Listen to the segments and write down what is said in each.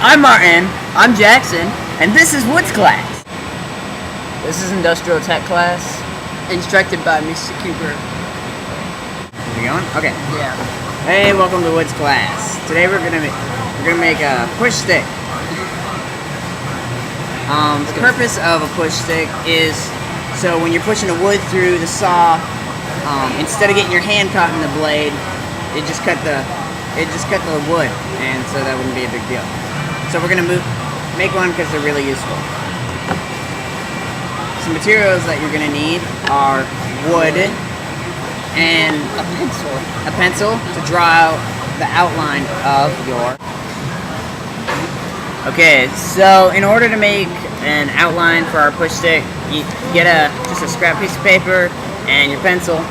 I'm Martin. I'm Jackson. And this is Woods class. This is Industrial Tech class. Instructed by Mr. Cooper. Is it going? Okay. Yeah. Hey, welcome to Woods class. Today we're gonna make a push stick. The purpose of a push stick is so when you're pushing the wood through the saw, instead of getting your hand caught in the blade, it just cut the wood, and so that wouldn't be a big deal. So we're gonna make one because they're really useful. Some materials that you're gonna need are wood and a pencil to draw out the outline of your. Okay, so in order to make an outline for our push stick, you get just a scrap piece of paper and your pencil,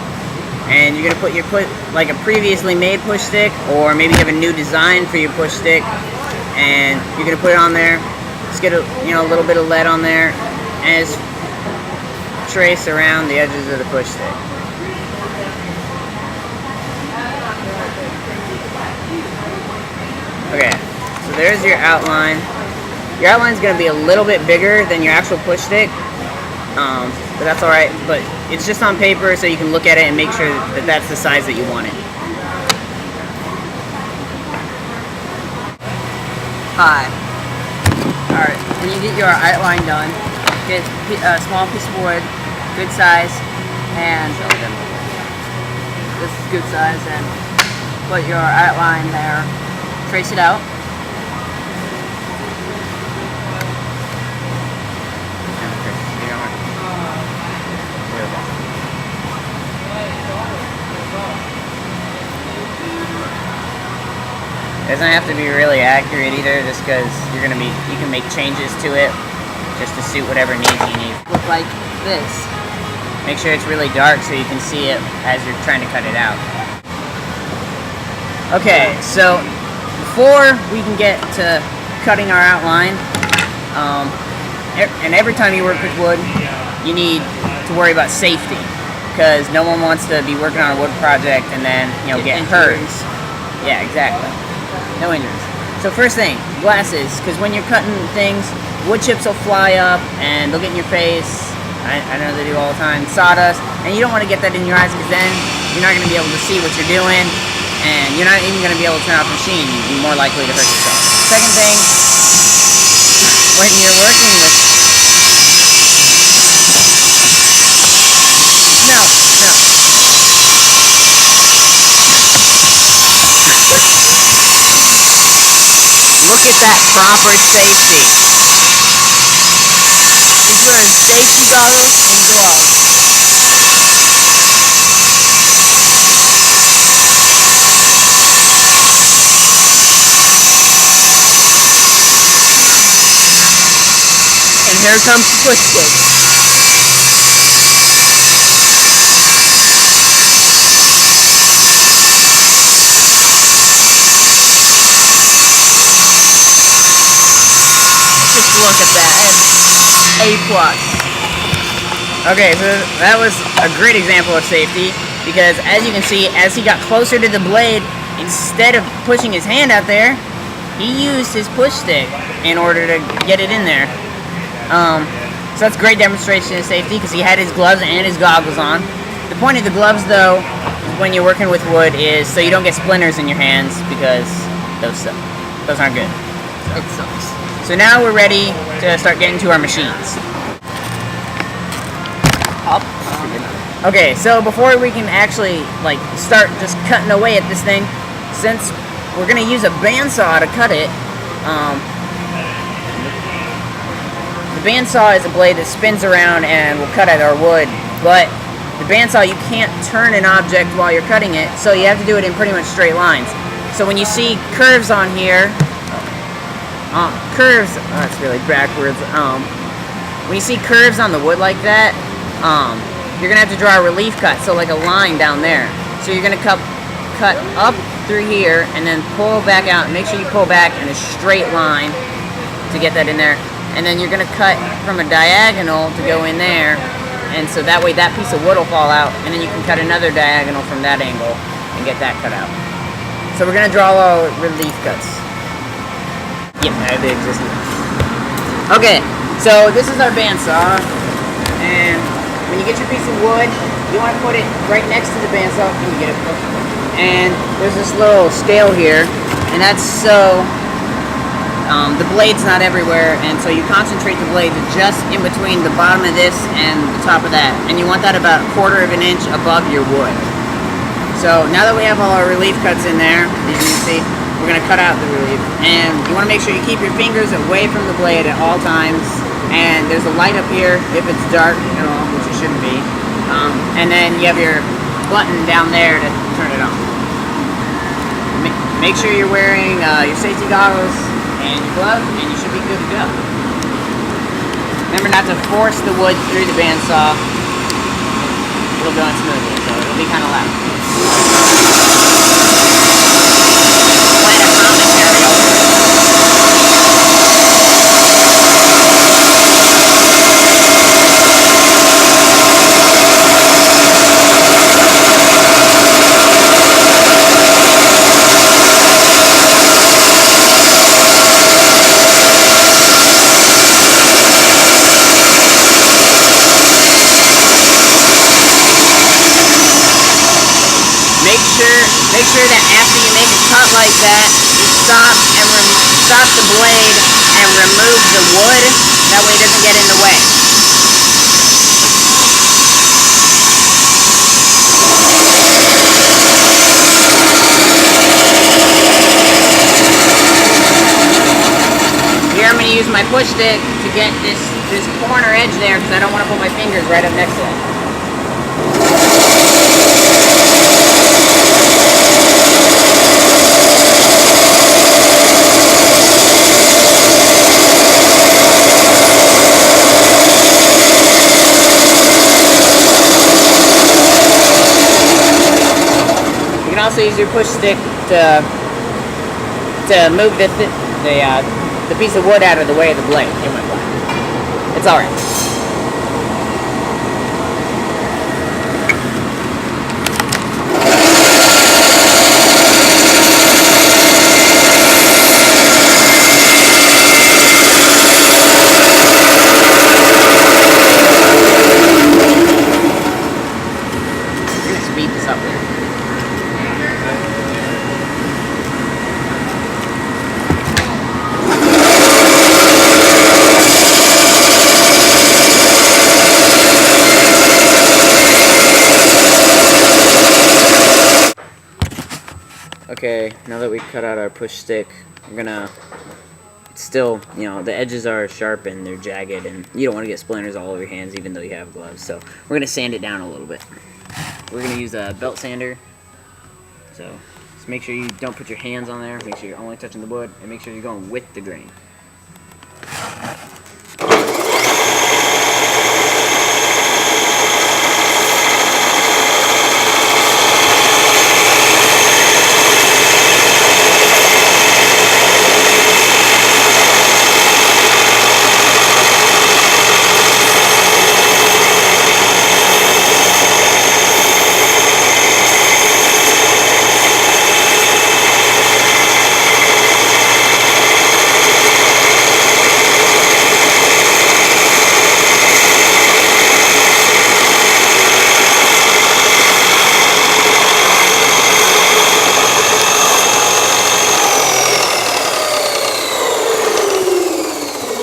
and you're gonna put like a previously made push stick, or maybe you have a new design for your push stick, and you're gonna put it on there. Just get a little bit of lead on there, and just trace around the edges of the push stick. Okay, so there's your outline. Your outline's going to be a little bit bigger than your actual push stick, but that's alright. But it's just on paper, so you can look at it and make sure that that's the size that you want it. Hi. Alright, when you get your outline done, get a small piece of wood, good size, and this is good size, and put your outline there. Trace it out. It doesn't have to be really accurate either, just because you can make changes to it just to suit whatever needs you need. Look like this. Make sure it's really dark so you can see it as you're trying to cut it out. Okay, so before we can get to cutting our outline, and every time you work with wood, you need to worry about safety, because no one wants to be working on a wood project and then get hurt. Yeah, exactly. No injuries. So first thing, glasses, because when you're cutting things, wood chips will fly up and they'll get in your face. I know they do all the time. Sawdust, and you don't want to get that in your eyes, because then you're not going to be able to see what you're doing, and you're not even going to be able to turn off the machine. You'd be more likely to hurt yourself. Second thing, when you're working with... No. Look at that proper safety. He's wearing safety goggles and gloves. And here comes the push stick. Just look at that. A+. Okay, so that was a great example of safety, because as you can see, as he got closer to the blade, instead of pushing his hand out there, he used his push stick in order to get it in there. So that's a great demonstration of safety, because he had his gloves and his goggles on. The point of the gloves, though, when you're working with wood, is so you don't get splinters in your hands, because those aren't good. It sucks. So now we're ready to start getting to our machines. Up. Okay, so before we can actually start just cutting away at this thing, since we're gonna use a bandsaw to cut it, the bandsaw is a blade that spins around and will cut at our wood, but the bandsaw, you can't turn an object while you're cutting it, so you have to do it in pretty much straight lines. So when you see curves on here, that's really backwards. When you see curves on the wood like that, you're gonna have to draw a relief cut, so like a line down there. So you're gonna cut up through here and then pull back out, and make sure you pull back in a straight line to get that in there. And then you're gonna cut from a diagonal to go in there, and so that way that piece of wood will fall out, and then you can cut another diagonal from that angle and get that cut out. So we're gonna draw our relief cuts. Yep, I have the existing. Okay, so this is our bandsaw, and when you get your piece of wood, you want to put it right next to the bandsaw. Can you get it? And there's this little scale here, and that's so the blade's not everywhere, and so you concentrate the blade just in between the bottom of this and the top of that, and you want that about 1/4 of an inch above your wood. So now that we have all our relief cuts in there, as you can see, we're going to cut out the relief, and you want to make sure you keep your fingers away from the blade at all times, and there's a light up here if it's dark at all, which it shouldn't be, and then you have your button down there to turn it on. Make sure you're wearing your safety goggles and your gloves, and you should be good to go. Remember not to force the wood through the bandsaw. It'll go in smoothly, so it'll be kind of loud. Plant a commentary over it. Make sure that after you make a cut like that, you stop the blade and remove the wood. That way it doesn't get in the way. Here I'm going to use my push stick to get this corner edge there because I don't want to put my fingers right up next to it. Also use your push stick to move the piece of wood out of the way of the blade. It went black. It's alright. I'm going to speed this up there. Okay, now that we cut out our push stick, we're gonna, it's still, you know, the edges are sharp and they're jagged and you don't want to get splinters all over your hands even though you have gloves. So we're gonna sand it down a little bit. We're gonna use a belt sander. So just make sure you don't put your hands on there, make sure you're only touching the wood, and make sure you're going with the grain.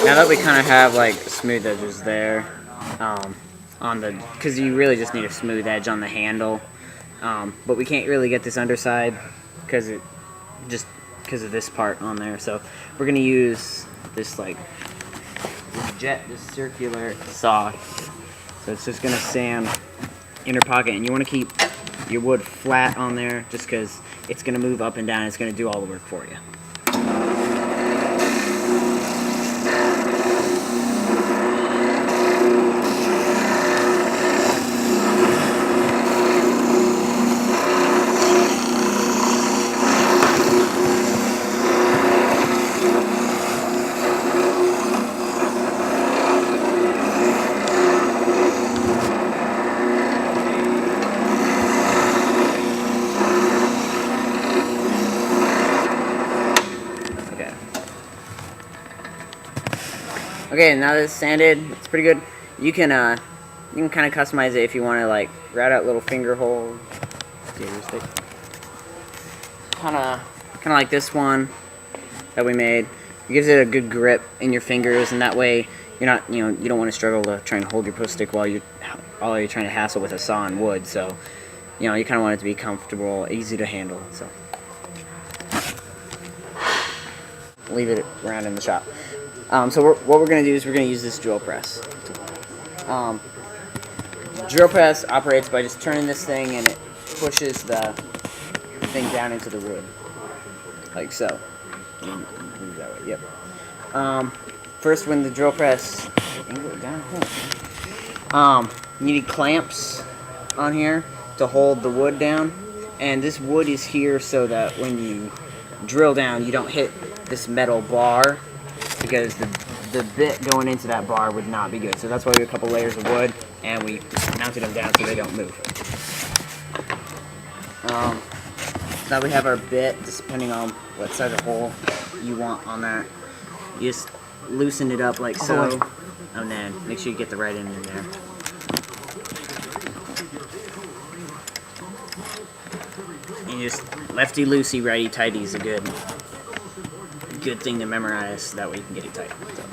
Now that we kind of have like smooth edges there, on the, because you really just need a smooth edge on the handle, but we can't really get this underside because of this part on there. So we're gonna use this this circular saw. So it's just gonna sand inner pocket, and you want to keep your wood flat on there just because it's gonna move up and down. It's gonna do all the work for you. Okay, now that it's sanded, it's pretty good. You can kind of customize it if you want to, like, route out little finger holes. Kind of like this one that we made. It gives it a good grip in your fingers, and that way you're not, you don't want to struggle to try and hold your post stick while you're trying to hassle with a saw and wood. So, you kind of want it to be comfortable, easy to handle. So, leave it around in the shop. So what we're gonna do is we're gonna use this drill press. Drill press operates by just turning this thing, and it pushes the thing down into the wood, like so. Move that way. Yep. First, when the drill press, you need clamps on here to hold the wood down, and this wood is here so that when you drill down, you don't hit this metal bar, because the bit going into that bar would not be good. So that's why we have a couple layers of wood, and we mounted them down so they don't move. Now we have our bit, just depending on what size of hole you want on that. You just loosen it up like so, and then make sure you get the right end in there. And just lefty loosey, righty tighty is a good thing to memorize. That way you can get it tight. So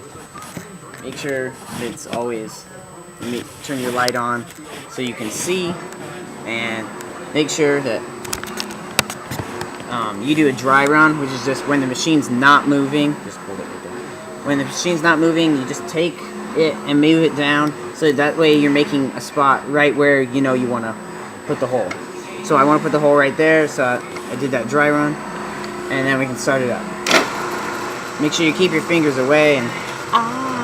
make sure that it's always, turn your light on so you can see, and make sure that you do a dry run, which is just when the machine's not moving. Just hold it right there. When the machine's not moving, you just take it and move it down, so that way you're making a spot right where you want to put the hole. So I want to put the hole right there, so I did that dry run, and then we can start it up. Make sure you keep your fingers away, and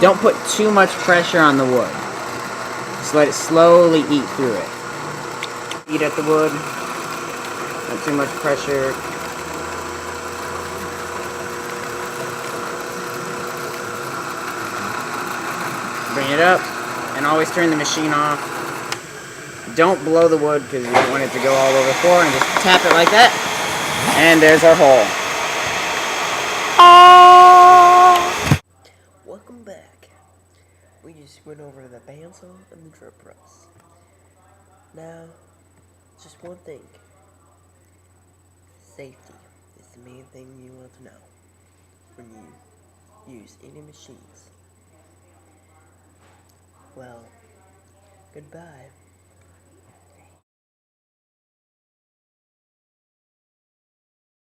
don't put too much pressure on the wood. Just let it slowly eat through it. Eat at the wood. Not too much pressure. Bring it up, and always turn the machine off. Don't blow the wood because you don't want it to go all over the floor, and just tap it like that. And there's our hole. Welcome back. We just went over the bandsaw and the drill press. Now, just one thing. Safety is the main thing you want to know when you use any machines. Well, goodbye.